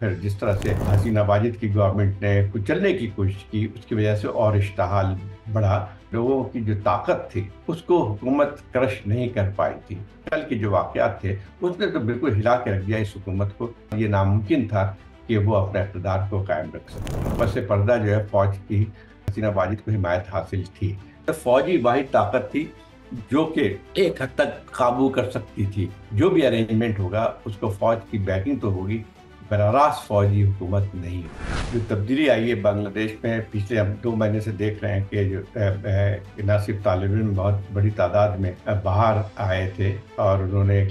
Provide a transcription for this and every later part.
پھر جس طرح سے حسینہ واجد کی گورنمنٹ نے کچلنے کی کوشش کی، اس کی وجہ سے اور اشتعال بڑھا۔ لوگوں کی جو طاقت تھی اس کو حکومت کرش نہیں کر پائی تھی۔ کل کے جو واقعات تھے اس نے تو بالکل ہلا کے رکھ دیا اس حکومت کو۔ یہ ناممکن تھا کہ وہ اپنے اقتدار کو قائم رکھ سکے۔ پس پردہ جو ہے فوج کی حسینہ واجد کو حمایت حاصل تھی۔ فوجی واحد طاقت تھی جو کہ ایک حد تک قابو کر سکتی تھی۔ جو بھی ارینجمنٹ ہوگا اس کو فوج کی بیکنگ تو ہوگی، براہ راست فوجی حکومت نہیں۔ جو تبدیلی آئی ہے بنگلہ دیش میں، پچھلے ہم 2 مہینے سے دیکھ رہے ہیں کہ جو نہ صرف طالب علم بہت بڑی تعداد میں باہر آئے تھے اور انہوں نے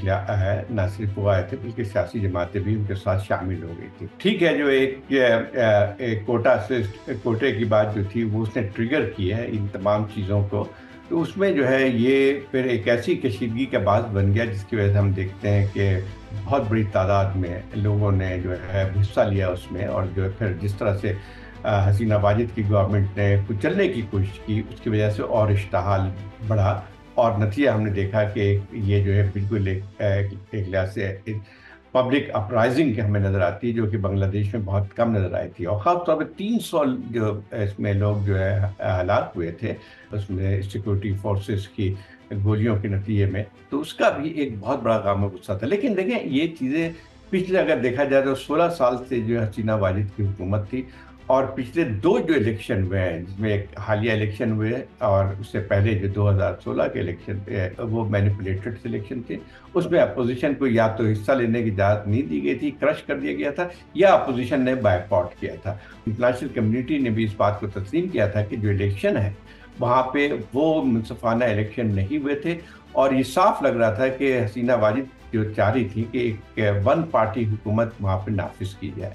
نہ صرف وہ آئے تھے بلکہ سیاسی جماعتیں بھی ان کے ساتھ شامل ہو گئی تھی۔ ٹھیک ہے، جو ایک کوٹے کی بات جو تھی وہ اس نے ٹریگر کی ہے ان تمام چیزوں کو، تو اس میں جو ہے یہ پھر ایک ایسی کشیدگی کا باعث بن گیا جس کی وجہ سے ہم دیکھتے ہیں کہ بہت بڑی تعداد میں لوگوں نے جو ہے حصہ لیا اس میں، اور جو پھر جس طرح سے حسینہ واجد کی گورنمنٹ نے کچلنے کی کوشش کی، اس کی وجہ سے اور اشتعال بڑھا، اور نتیجہ ہم نے دیکھا کہ یہ جو ہے بالکل ایک لحاظ سے پبلک اپرائزنگ کی ہمیں نظر آتی ہے، جو کہ بنگلہ دیش میں بہت کم نظر آئی تھی، اور خاص طور پہ 300 جو اس میں لوگ جو ہے ہلاک ہوئے تھے اس میں سیکورٹی فورسز کی گولیوں کے نتیجے میں، تو اس کا بھی ایک بہت بڑا غم و غصہ تھا۔ لیکن دیکھیں یہ چیزیں پچھلے اگر دیکھا جائے تو 16 سال سے جو حسینہ واجد کی حکومت تھی، اور پچھلے 2 جو الیکشن ہوئے ہیں جس میں ایک حالیہ الیکشن ہوئے اور اس سے پہلے جو 2016 کے الیکشن تھے وہ مینیپولیٹڈ الیکشن تھے، اس میں اپوزیشن کو یا تو حصہ لینے کی اجازت نہیں دی گئی تھی، کرش کر دیا گیا تھا، یا اپوزیشن نے بائیک آؤٹ کیا تھا۔ انٹرنیشنل کمیونٹی نے بھی اس بات کو تسلیم کیا تھا کہ جو الیکشن ہے وہاں پہ وہ منصفانہ الیکشن نہیں ہوئے تھے، اور یہ صاف لگ رہا تھا کہ حسینہ واجد جو چاہ رہی تھی کہ ایک ون پارٹی حکومت وہاں پہ نافذ کی جائے۔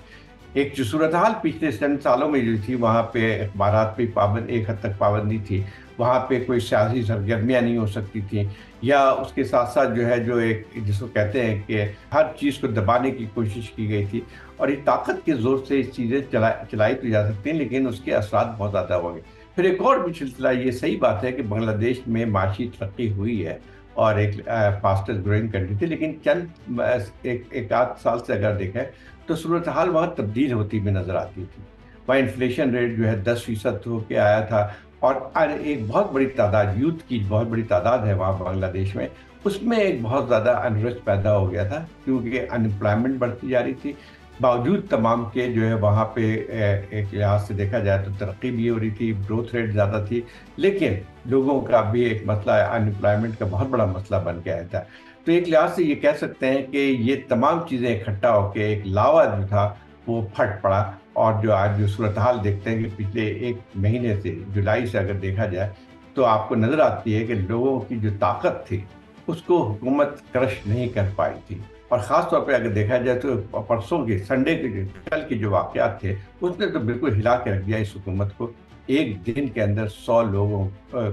ایک جو صورتحال پچھلے چند سالوں میں جو تھی، وہاں پہ اخبارات پہ ایک حد تک پابندی تھی، وہاں پہ کوئی سیاسی سرگرمیاں نہیں ہو سکتی تھیں، یا اس کے ساتھ ساتھ جو ہے جو ایک جس کو کہتے ہیں کہ ہر چیز کو دبانے کی کوشش کی گئی تھی، اور یہ طاقت کے زور سے اس چیزیں چلائی تو جا سکتی ہیں لیکن اس کے اثرات بہت زیادہ ہو گئے۔ پھر ایک اور بھی سلسلہ، یہ صحیح بات ہے کہ بنگلہ دیش میں معاشی ترقی ہوئی ہے اور ایک فاسٹسٹ گروئنگ کنٹری تھی، لیکن چند ایک آدھ سال سے اگر دیکھیں تو صورتحال وہاں تبدیل ہوتی بھی نظر آتی تھی۔ وہاں انفلیشن ریٹ جو ہے 10% ہو کے آیا تھا، اور ایک بہت بڑی تعداد، یوتھ کی بہت بڑی تعداد ہے وہاں بنگلہ دیش میں، اس میں ایک بہت زیادہ انریسٹ پیدا ہو گیا تھا کیونکہ انمپلائمنٹ بڑھتی جا رہی تھی۔ باوجود تمام کے جو ہے وہاں پہ ایک لحاظ سے دیکھا جائے تو ترقی بھی ہو رہی تھی، گروتھ ریٹ زیادہ تھی، لیکن لوگوں کا بھی ایک مسئلہ انمپلائمنٹ کا بہت بڑا مسئلہ بن کے آیا تھا۔ تو ایک لحاظ سے یہ کہہ سکتے ہیں کہ یہ تمام چیزیں اکٹھا ہو کے ایک لاوا جو تھا وہ پھٹ پڑا، اور جو آج جو صورتحال دیکھتے ہیں کہ پچھلے 1 مہینے سے، جولائی سے اگر دیکھا جائے تو آپ کو نظر آتی ہے کہ لوگوں کی جو طاقت تھی اس کو حکومت کرش نہیں کر پائی تھی، اور خاص طور پہ اگر دیکھا جائے تو پرسوں کے سنڈے کے کل کے جو واقعات تھے اس نے تو بالکل ہلا کے رکھ دیا اس حکومت کو۔ ایک دن کے اندر 100 لوگوں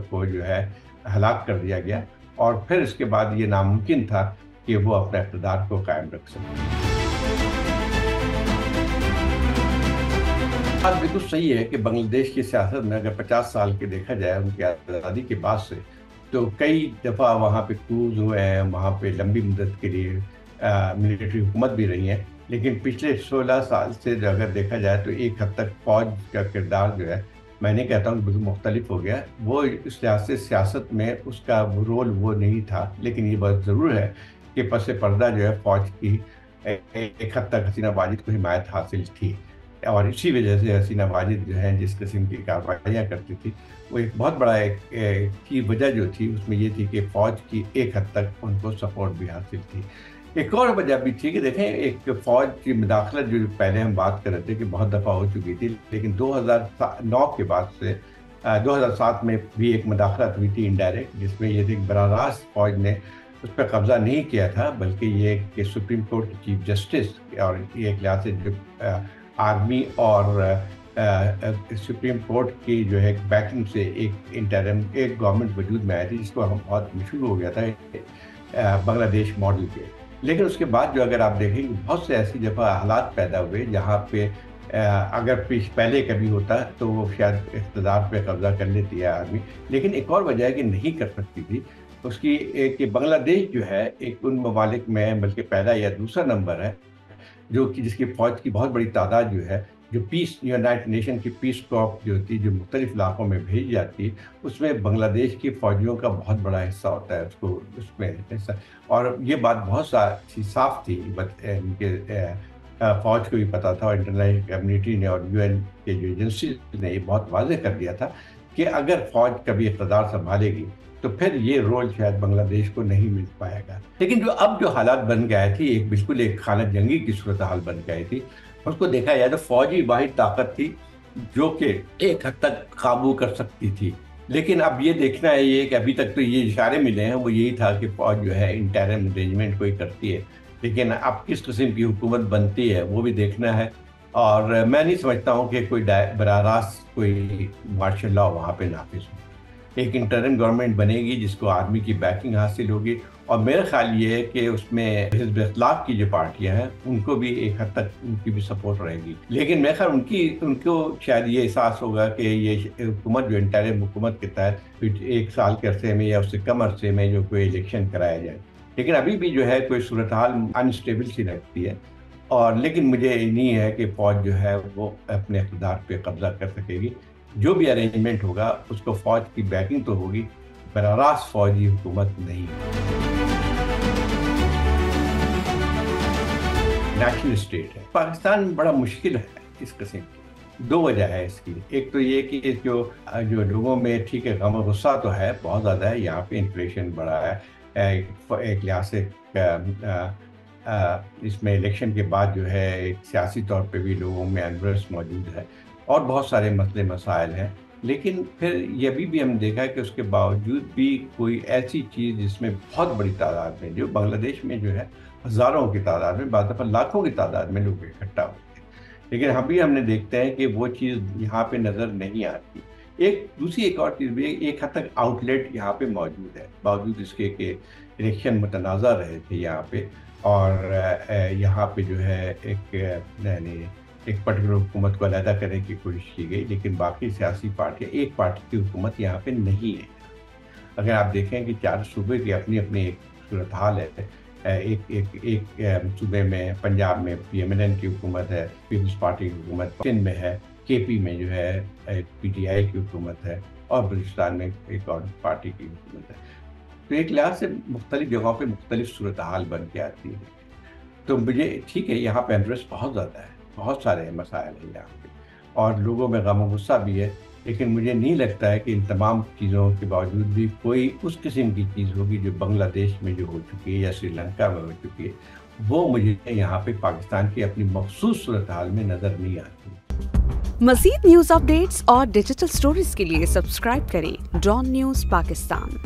کو جو ہے ہلاک کر دیا گیا، اور پھر اس کے بعد یہ ناممکن تھا کہ وہ اپنے اقتدار کو قائم رکھ سکے۔ بات بالکل صحیح ہے کہ بنگلہ دیش کی سیاست میں اگر 50 سال کے دیکھا جائے ان کی آزادی کے بعد سے، تو کئی دفعہ وہاں پہ کوز ہوئے ہیں، وہاں پہ لمبی مدت کے لیے ملٹری حکومت بھی رہی ہے، لیکن پچھلے 16 سال سے جو اگر دیکھا جائے تو ایک حد تک فوج کا کردار جو ہے میں نہیں کہتا ہوں کہ بالکل مختلف ہو گیا، وہ اس لحاظ سے سیاست میں اس کا رول وہ نہیں تھا، لیکن یہ بات ضرور ہے کہ پس پردہ جو ہے فوج کی ایک حد تک حسینہ واجد کو حمایت حاصل تھی، اور اسی وجہ سے حسینہ واجد جو ہے جس قسم کی کارروائیاں کرتی تھی، وہ ایک بہت بڑا ایک کی وجہ جو تھی اس میں یہ تھی کہ فوج کی ایک حد تک ان کو سپورٹ بھی حاصل تھی۔ ایک اور وجہ بھی تھی کہ دیکھیں ایک فوج کی مداخلت جو پہلے ہم بات کر رہے تھے کہ بہت دفعہ ہو چکی تھی، لیکن 2009 کے بعد سے 2007 میں بھی ایک مداخلت ہوئی تھی انڈائریکٹ، جس میں یہ تھی کہ براہ راست فوج نے اس پہ قبضہ نہیں کیا تھا، بلکہ یہ کہ سپریم کورٹ کی چیف جسٹس اور ایک لحاظ سے جو آرمی اور سپریم کورٹ کی جو ہے بیکنگ سے ایک گورنمنٹ وجود میں آئی تھی، جس کو ہم بہت مشہور ہو گیا تھا بنگلہ دیش ماڈل کے۔ لیکن اس کے بعد جو اگر آپ دیکھیں بہت سے ایسی دفعہ حالات پیدا ہوئے جہاں پہ اگر پہلے کبھی ہوتا تو وہ شاید اقتدار پہ قبضہ کر لیتی ہے آرمی، لیکن ایک اور وجہ ہے کہ نہیں کر سکتی تھی اس کی، کہ بنگلہ دیش جو ہے ایک ان ممالک میں بلکہ پہلا یا دوسرا نمبر ہے جو کہ جس کی فوج کی بہت بڑی تعداد جو ہے، جو پیس یونائٹڈ نیشن کی پیس کارپ جو ہوتی ہے، جو مختلف علاقوں میں بھیج جاتی ہے، اس میں بنگلہ دیش کی فوجیوں کا بہت بڑا حصہ ہوتا ہے، اس میں حصہ. اور یہ بات بہت صاف تھی، ان کے فوج کو بھی پتا تھا، اور انٹرنیشنل کمیونٹی نے اور UN کے جو ایجنسیز نے یہ بہت واضح کر دیا تھا کہ اگر فوج کبھی اقتدار سنبھالے گی تو پھر یہ رول شاید بنگلہ دیش کو نہیں مل پائے گا. لیکن جو حالات بن گئے تھی، بالکل ایک خانہ جنگی کی صورتحال بن گئی تھی. اس کو دیکھا جائے تو فوجی واحد طاقت تھی جو کہ ایک حد تک قابو کر سکتی تھی. لیکن اب یہ دیکھنا ہے یہ کہ ابھی تک تو یہ اشارے ملے ہیں، وہ یہی تھا کہ فوج جو ہے انٹرم ارینجمنٹ کوئی کرتی ہے، لیکن اب کس قسم کی حکومت بنتی ہے وہ بھی دیکھنا ہے. اور میں نہیں سمجھتا ہوں کہ کوئی براہ راست کوئی مارشل لا وہاں پہ نافذ ہو. ایک انٹرم گورنمنٹ بنے گی جس کو آرمی کی بیکنگ حاصل ہوگی، اور میرا خیال یہ ہے کہ اس میں حزب اختلاف کی جو پارٹیاں ہیں ان کو بھی ایک حد تک ان کی بھی سپورٹ رہے گی. لیکن میرے خیال ان کو شاید یہ احساس ہوگا کہ یہ حکومت جو انٹرم حکومت کے تحت 1 سال کے عرصے میں یا اس سے کم عرصے میں جو کوئی الیکشن کرایا جائے. لیکن ابھی بھی جو ہے کوئی صورتحال انسٹیبل سی لگتی ہے. اور لیکن مجھے نہیں ہے کہ فوج جو ہے وہ اپنے اقتدار پہ قبضہ کر سکے گی. جو بھی ارینجمنٹ ہوگا اس کو فوج کی بیکنگ تو ہوگی، براہ راست فوجی حکومت نہیں. نیشنل اسٹیٹ ہے پاکستان بڑا مشکل ہے اس قسم کی. 2 وجہ ہے اس کی. ایک تو یہ کہ جو لوگوں میں ٹھیک ہے غم و غصہ تو ہے بہت زیادہ ہے، یہاں پہ انفلیشن بڑھا ہے. ایک لحاظ سے اس میں الیکشن کے بعد جو ہے ایک سیاسی طور پہ بھی لوگوں میں انریسٹ موجود ہے، اور بہت سارے مسئلے مسائل ہیں. لیکن پھر یہ بھی ہم دیکھا ہے کہ اس کے باوجود بھی کوئی ایسی چیز جس میں بہت بڑی تعداد میں، جو بنگلہ دیش میں جو ہے ہزاروں کی تعداد میں، بعض دفعہ لاکھوں کی تعداد میں لوگ اکٹھا ہوتے ہیں، لیکن ہم نے دیکھتے ہیں کہ وہ چیز یہاں پہ نظر نہیں آتی. ایک اور چیز بھی، ایک حد تک آؤٹ لیٹ یہاں پہ موجود ہے، باوجود اس کے کہ الیکشن متنازع رہے تھے یہاں پہ، اور یہاں پہ جو ہے ایک پرٹیکولر حکومت کو علیحدہ کرنے کی کوشش کی گئی، لیکن باقی سیاسی پارٹیاں، ایک پارٹی کی حکومت یہاں پہ نہیں ہے. اگر آپ دیکھیں کہ 4 صوبے کی اپنی ایک صورتحال ہے. ایک صوبے میں پنجاب میں PMLN کی حکومت ہے، پیپلز پارٹی کی حکومت. سندھ میں ہے، KP میں جو ہے PTI کی حکومت ہے، اور بلوچستان میں ایک اور پارٹی کی حکومت ہے. تو ایک لحاظ سے مختلف جگہوں پہ مختلف صورتحال بن کے آتی ہے. تو مجھے ٹھیک ہے یہاں پہ انٹرسٹ بہت زیادہ ہے، بہت سارے مسائل ہیں یہاں پہ، اور لوگوں میں غم و غصہ بھی ہے. لیکن مجھے نہیں لگتا ہے کہ ان تمام چیزوں کے باوجود بھی کوئی اس قسم کی چیز ہوگی جو بنگلہ دیش میں جو ہو چکی ہے یا سری لنکا میں ہو چکی ہے، وہ مجھے یہاں پہ پاکستان کی اپنی مخصوص صورتحال میں نظر نہیں آتی. مزید نیوز اپ ڈیٹس اور ڈیجیٹل سٹوریز کے لیے سبسکرائب کریں ڈان نیوز پاکستان.